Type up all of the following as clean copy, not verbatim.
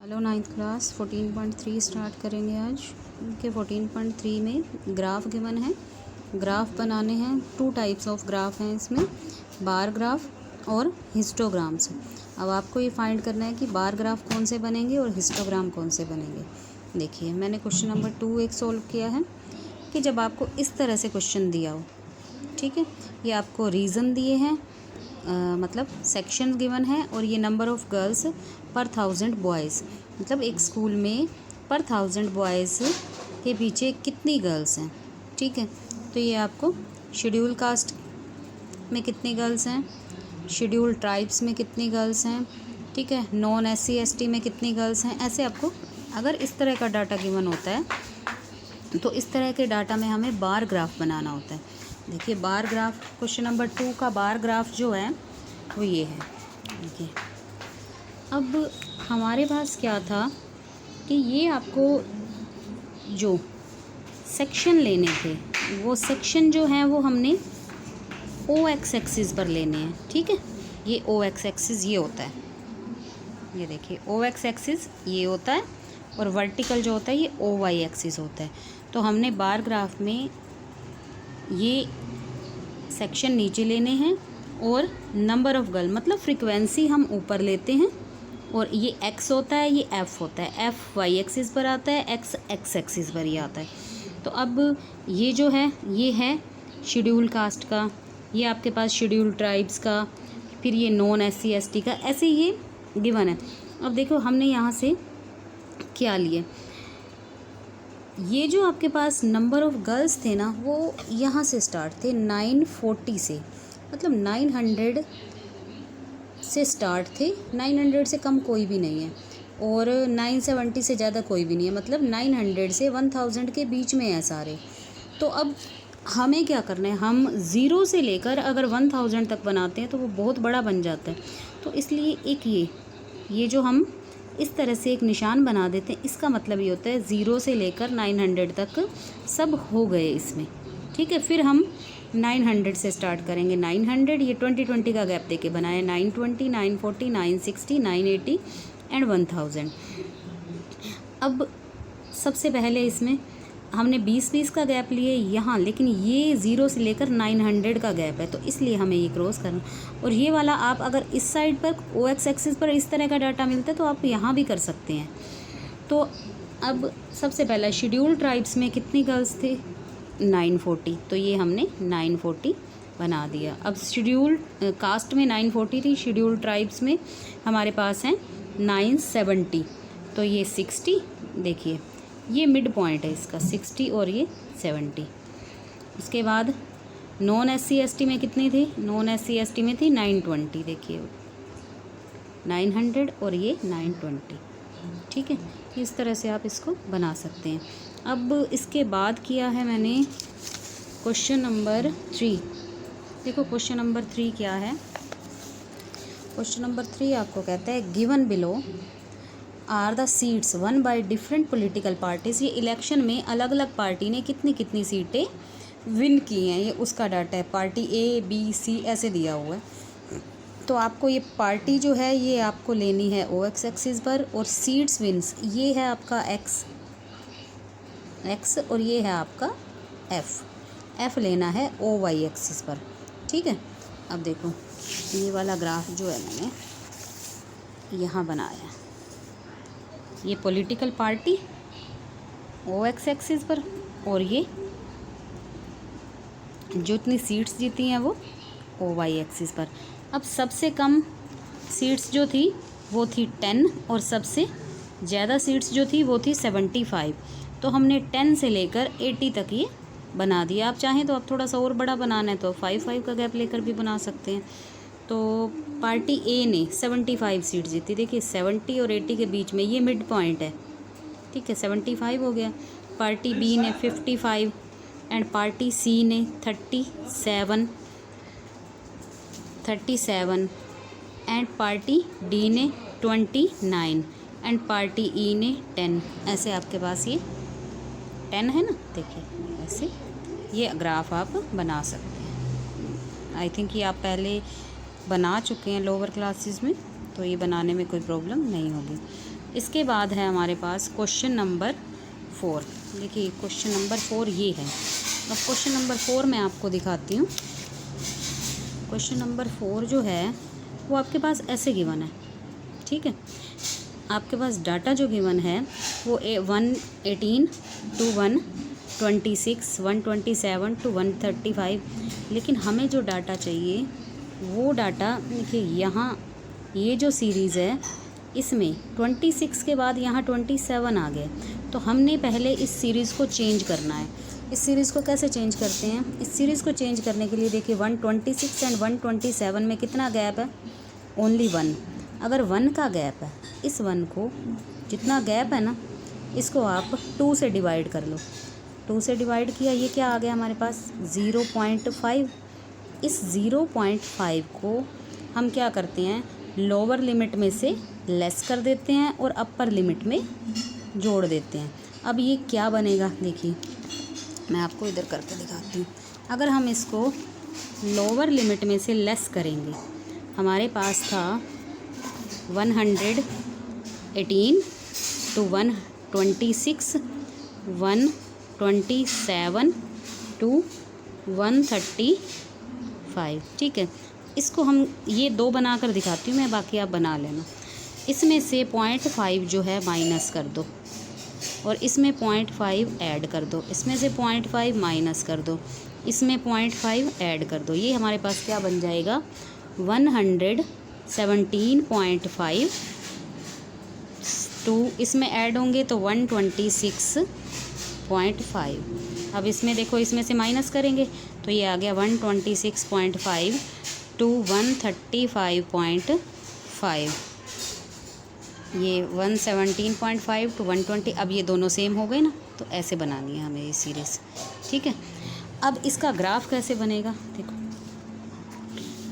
Hello ninth class 14.3 start करेंगे आज के 14.3 में ग्राफ गिवन है। ग्राफ बनाने हैं। टू टाइप्स ऑफ ग्राफ हैं इसमें, बार ग्राफ और हिस्टोग्राम्स। अब आपको ये फाइंड करना है कि बार ग्राफ कौन से बनेंगे और हिस्टोग्राम कौन से बनेंगे। देखिए मैंने क्वेश्चन नंबर 2 एक सोल्व किया है कि जब आपको इस तरह से क्वेश्चन दिया हो, ठीक है, ये आपको रीज़न दिए हैं, मतलब सेक्शन गिवन है और ये नंबर ऑफ़ गर्ल्स पर 1000 बॉयज़, मतलब एक स्कूल में पर 1000 बॉयज़ के पीछे कितनी गर्ल्स हैं, ठीक है। तो ये आपको शेड्यूल कास्ट में कितनी गर्ल्स हैं, शेड्यूल ट्राइब्स में कितनी गर्ल्स हैं, ठीक है, नॉन SC ST में कितनी गर्ल्स हैं, ऐसे आपको अगर इस तरह का डाटा गिवन होता है तो इस तरह के डाटा में हमें बार ग्राफ बनाना होता है। देखिए बार ग्राफ, क्वेश्चन नंबर 2 का बार ग्राफ जो है वो ये है। देखिए अब हमारे पास क्या था कि ये आपको जो सेक्शन लेने थे वो सेक्शन जो हैं वो हमने OX एक्सिस पर लेने हैं, ठीक है। ये OX एक्सिस ये होता है, ये देखिए OX एक्सिस ये होता है और वर्टिकल जो होता है ये OY एक्सिस होता है। तो हमने बार ग्राफ में ये सेक्शन नीचे लेने हैं और नंबर ऑफ़ गर्ल मतलब फ्रीक्वेंसी हम ऊपर लेते हैं, और ये X होता है, ये F होता है, F Y एक्सिस पर आता है, X X एक्सिस पर ही आता है। तो अब ये जो है ये है शेड्यूल कास्ट का, ये आपके पास शेड्यूल ट्राइब्स का, फिर ये नॉन SC ST का, ऐसे ये गिवन है। अब देखो हमने यहाँ से क्या लिए, ये जो आपके पास नंबर ऑफ़ गर्ल्स थे ना वो यहाँ से स्टार्ट थे 940 से, मतलब 900 से स्टार्ट थे, 900 से कम कोई भी नहीं है और 970 से ज़्यादा कोई भी नहीं है, मतलब 900 से 1000 के बीच में है सारे। तो अब हमें क्या करना है, हम 0 से लेकर अगर 1000 तक बनाते हैं तो वो बहुत बड़ा बन जाता है। तो इसलिए एक ये जो हम इस तरह से एक निशान बना देते हैं, इसका मतलब ये होता है 0 से लेकर 900 तक सब हो गए इसमें, ठीक है। फिर हम 900 से स्टार्ट करेंगे। 900 ये 20 का गैप देके बनाया, 920, 940, 960, 980 एंड 1000। अब सबसे पहले इसमें हमने 20 का गैप लिए यहाँ, लेकिन ये 0 से लेकर 900 का गैप है तो इसलिए हमें ये क्रॉस करना। और ये वाला आप अगर इस साइड पर OX एक्सिस पर इस तरह का डाटा मिलता है तो आप यहाँ भी कर सकते हैं। तो अब सबसे पहला शेड्यूल ट्राइब्स में कितनी गर्ल्स थे, 940, तो ये हमने 940 बना दिया। अब शेड्यूल कास्ट में 940 थी, शेड्यूल ट्राइब्स में हमारे पास हैं 970, तो ये 60, देखिए ये मिड पॉइंट है इसका 60 और ये 70। उसके बाद नॉन SC ST में कितनी थी, नॉन SC ST में थी 920, देखिए 900 और ये 920, ठीक है। इस तरह से आप इसको बना सकते हैं। अब इसके बाद किया है मैंने क्वेश्चन नंबर 3। देखो क्वेश्चन नंबर 3 क्या है। क्वेश्चन नंबर 3 आपको कहता है given below are the seats one by different political parties. ये इलेक्शन में अलग अलग पार्टी ने कितनी कितनी सीटें विन की हैं, ये उसका डाटा है। पार्टी A B C ऐसे दिया हुआ है। तो आपको ये पार्टी जो है ये आपको लेनी है OX एक्सिस पर, और सीट्स विन्स ये है आपका X और ये है आपका F लेना है OY एक्सिस पर, ठीक है। अब देखो ये वाला ग्राफ जो है मैंने यहाँ बनाया, ये पॉलिटिकल पार्टी OX एक्सिस पर और ये जो इतनी सीट्स जीती हैं वो OY एक्सिस पर। अब सबसे कम सीट्स जो थी वो थी 10 और सबसे ज़्यादा सीट्स जो थी वो थी 75। तो हमने 10 से लेकर 80 तक ये बना दिया। आप चाहें तो आप थोड़ा सा और बड़ा बनाना है तो 5 का गैप लेकर भी बना सकते हैं। तो पार्टी A ने 75 सीट जीती, देखिए 70 और 80 के बीच में ये मिड पॉइंट है, ठीक है, 75 हो गया। पार्टी B ने 55 एंड पार्टी C ने 37 एंड पार्टी D ने 29 एंड पार्टी E ने 10। ऐसे आपके पास ये 10 है ना, देखिए ऐसे ये ग्राफ आप बना सकते हैं। आई थिंक ये आप पहले बना चुके हैं लोअर क्लासेस में, तो ये बनाने में कोई प्रॉब्लम नहीं होगी। इसके बाद है हमारे पास क्वेश्चन नंबर 4। देखिए क्वेश्चन नंबर 4 ये है। अब क्वेश्चन नंबर 4 मैं आपको दिखाती हूँ। क्वेश्चन नंबर 4 जो है वो आपके पास ऐसे गिवन है, ठीक है। आपके पास डाटा जो गिवन है वो 118 to 126, 127 to 135, लेकिन हमें जो डाटा चाहिए वो डाटा देखिए यहाँ ये जो सीरीज़ है इसमें 26 के बाद यहाँ 27 आ गए, तो हमने पहले इस सीरीज़ को चेंज करना है। इस सीरीज़ को कैसे चेंज करते हैं? इस सीरीज़ को चेंज करने के लिए देखिए 126 एंड 127 में कितना गैप है? ओनली 1। अगर 1 का गैप है, इस 1 को जितना गैप है ना इसको आप 2 से डिवाइड कर लो। 2 से डिवाइड किया, ये क्या आ गया हमारे पास? 0.5। इस 0.5 को हम क्या करते हैं? लोअर लिमिट में से लेस कर देते हैं और अपर लिमिट में जोड़ देते हैं। अब ये क्या बनेगा? देखिए मैं आपको इधर करके दिखाती हूँ। अगर हम इसको लोअर लिमिट में से लेस करेंगे, हमारे पास था 118 to 126, 127 to 135, ठीक है। इसको हम ये 2 बनाकर दिखाती हूँ मैं, बाकी आप बना लेना। इसमें से 0.5 जो है माइनस कर दो और इसमें 0.5 ऐड कर दो, इसमें से 0.5 माइनस कर दो, इसमें 0.5 ऐड कर दो। ये हमारे पास क्या बन जाएगा? 117.5 टू इसमें ऐड होंगे तो 126.5। अब इसमें देखो, इसमें से माइनस करेंगे तो ये आ गया 126.5 टू 135.5। ये 117.5 टू 120। अब ये दोनों सेम हो गए ना, तो ऐसे बनानी है हमें ये सीरीज़, ठीक है। अब इसका ग्राफ कैसे बनेगा? देखो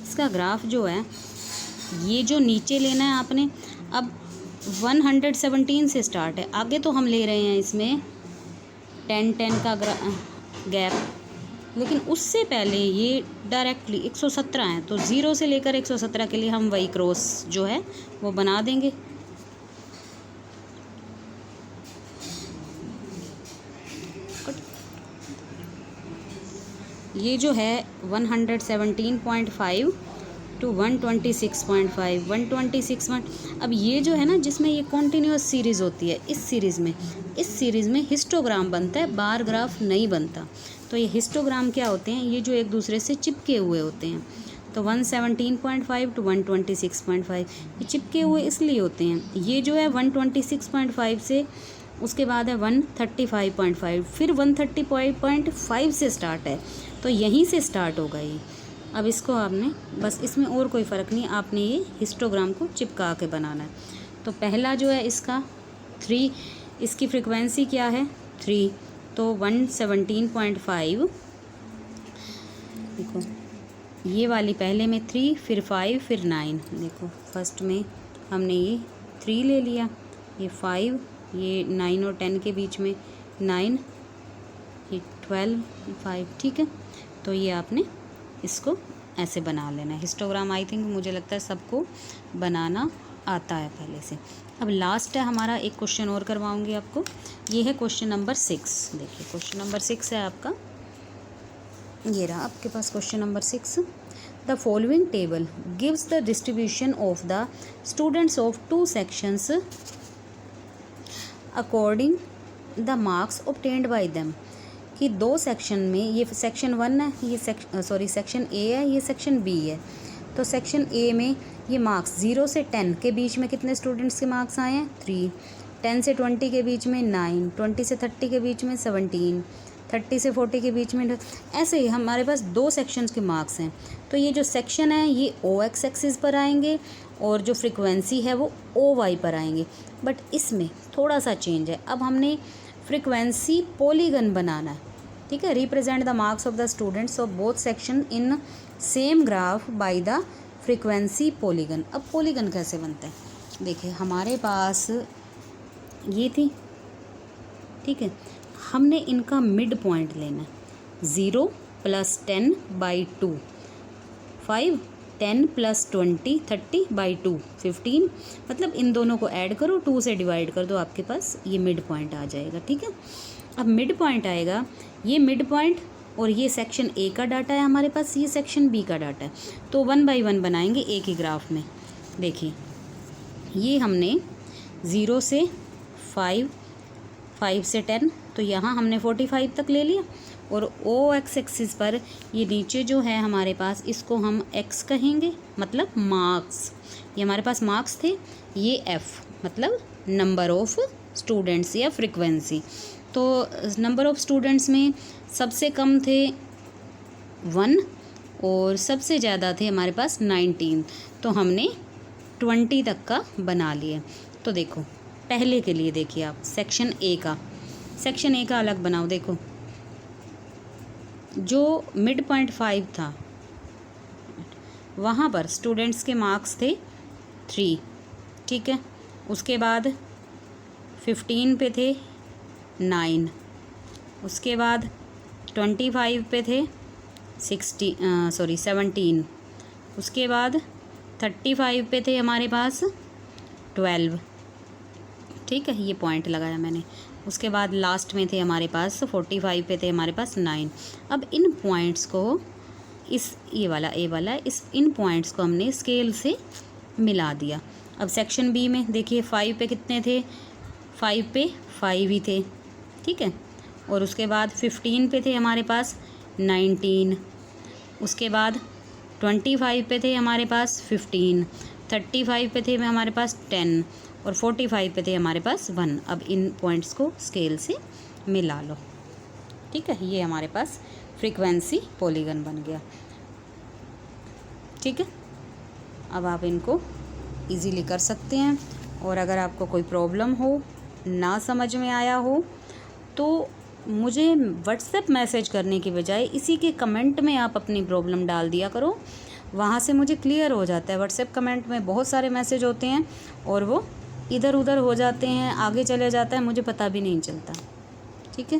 इसका ग्राफ जो है, ये जो नीचे लेना है आपने, अब 117 से स्टार्ट है, आगे तो हम ले रहे हैं इसमें 10 का गैप, लेकिन उससे पहले ये डायरेक्टली 117 है, तो 0 से लेकर 117 के लिए हम वही क्रॉस जो है वो बना देंगे। ये जो है 117.5 टू 126.5, 126। अब ये जो है ना, जिसमें ये कॉन्टीन्यूअस सीरीज़ होती है, इस सीरीज़ में हिस्टोग्राम बनता है, बार ग्राफ नहीं बनता। तो ये हिस्टोग्राम क्या होते हैं? ये जो एक दूसरे से चिपके हुए होते हैं। तो 117.5 टू 126.5 ये चिपके हुए इसलिए होते हैं। ये जो है 126.5 से, उसके बाद है 135.5, फिर 135.5 से स्टार्ट है, तो यहीं से स्टार्ट होगा ये। अब इसको आपने बस, इसमें और कोई फ़र्क नहीं, आपने ये हिस्टोग्राम को चिपका के बनाना है। तो पहला जो है इसका 3, इसकी फ्रीक्वेंसी क्या है? 3, तो 117.5। देखो ये वाली पहले में 3, फिर 5, फिर 9। देखो फर्स्ट में हमने ये 3 ले लिया, ये 5, ये 9 और 10 के बीच में 9, ये 12, 5, ठीक है। तो ये आपने इसको ऐसे बना लेना है हिस्टोग्राम। आई थिंक मुझे लगता है सबको बनाना आता है पहले से। अब लास्ट है हमारा, एक क्वेश्चन और करवाऊंगी आपको। ये है क्वेश्चन नंबर 6। देखिए क्वेश्चन नंबर 6 है आपका, ये रहा आपके पास question number 6। The following table gives the distribution of the students of 2 sections according the marks obtained by them. कि 2 सेक्शन में, ये सेक्शन 1 है, ये सेक्शन ए है, ये सेक्शन बी है। तो सेक्शन ए में ये मार्क्स 0 से 10 के बीच में कितने स्टूडेंट्स के मार्क्स आए हैं? 3। 10 से 20 के बीच में 9, 20 से 30 के बीच में 17, 30 से 40 के बीच में। ऐसे ही हमारे पास 2 सेक्शंस के मार्क्स हैं। तो ये जो सेक्शन है ये OX एक्सिस पर आएंगे और जो फ्रीक्वेंसी है वो OY पर आएंगे। बट इसमें थोड़ा सा चेंज है, अब हमने फ्रीक्वेंसी पॉलीगन बनाना है, ठीक है। Represent the marks of the students of both section in same graph by the frequency polygon. अब पॉलीगन कैसे बनता है? देखिए हमारे पास ये थी, ठीक है। हमने इनका मिड पॉइंट लेना है, 0 + 10/2, 5 10 + 20 30/2 15, मतलब इन दोनों को ऐड करो, 2 से डिवाइड कर दो, आपके पास ये मिड पॉइंट आ जाएगा। ठीक है, अब मिड पॉइंट आएगा, ये मिड पॉइंट और ये सेक्शन ए का डाटा है हमारे पास, ये सेक्शन बी का डाटा है, तो 1 बाई 1 बनाएंगे एक ही ग्राफ में। देखिए ये हमने 0 से 5, 5 से 10, तो यहाँ हमने 45 तक ले लिया, और ओ एक्स एक्सिस पर ये नीचे जो है हमारे पास, इसको हम एक्स कहेंगे, मतलब मार्क्स, ये हमारे पास मार्क्स थे, ये एफ मतलब नंबर ऑफ़ स्टूडेंट्स या फ्रीक्वेंसी। तो नंबर ऑफ़ स्टूडेंट्स में सबसे कम थे 1 और सबसे ज़्यादा थे हमारे पास 19, तो हमने 20 तक का बना लिया। तो देखो पहले के लिए देखिए आप सेक्शन ए का अलग बनाओ। देखो जो मिड पॉइंट 5 था वहाँ पर स्टूडेंट्स के मार्क्स थे 3, ठीक है, उसके बाद 15 पे थे 9, उसके बाद 25 पे थे 17, उसके बाद 35 पे थे हमारे पास 12, ठीक है, ये पॉइंट लगाया मैंने। उसके बाद लास्ट में थे हमारे पास 45 पे थे हमारे पास 9। अब इन पॉइंट्स को ये वाला इन पॉइंट्स को हमने स्केल से मिला दिया। अब सेक्शन बी में देखिए 5 पे कितने थे, 5 पे 5 ही थे, ठीक है, और उसके बाद 15 पे थे हमारे पास 19, उसके बाद 25 पे थे हमारे पास 15, 35 पे थे हमारे पास 10 और 45 पे थे हमारे पास 1। अब इन पॉइंट्स को स्केल से मिला लो, ठीक है, ये हमारे पास फ्रीक्वेंसी पॉलीगन बन गया। ठीक है, अब आप इनको इजीली कर सकते हैं, और अगर आपको कोई प्रॉब्लम हो, ना समझ में आया हो, तो मुझे व्हाट्सएप मैसेज करने की बजाय इसी के कमेंट में आप अपनी प्रॉब्लम डाल दिया करो, वहाँ से मुझे क्लियर हो जाता है। व्हाट्सएप कमेंट में बहुत सारे मैसेज होते हैं और वो इधर उधर हो जाते हैं, आगे चले जाता है, मुझे पता भी नहीं चलता। ठीक है।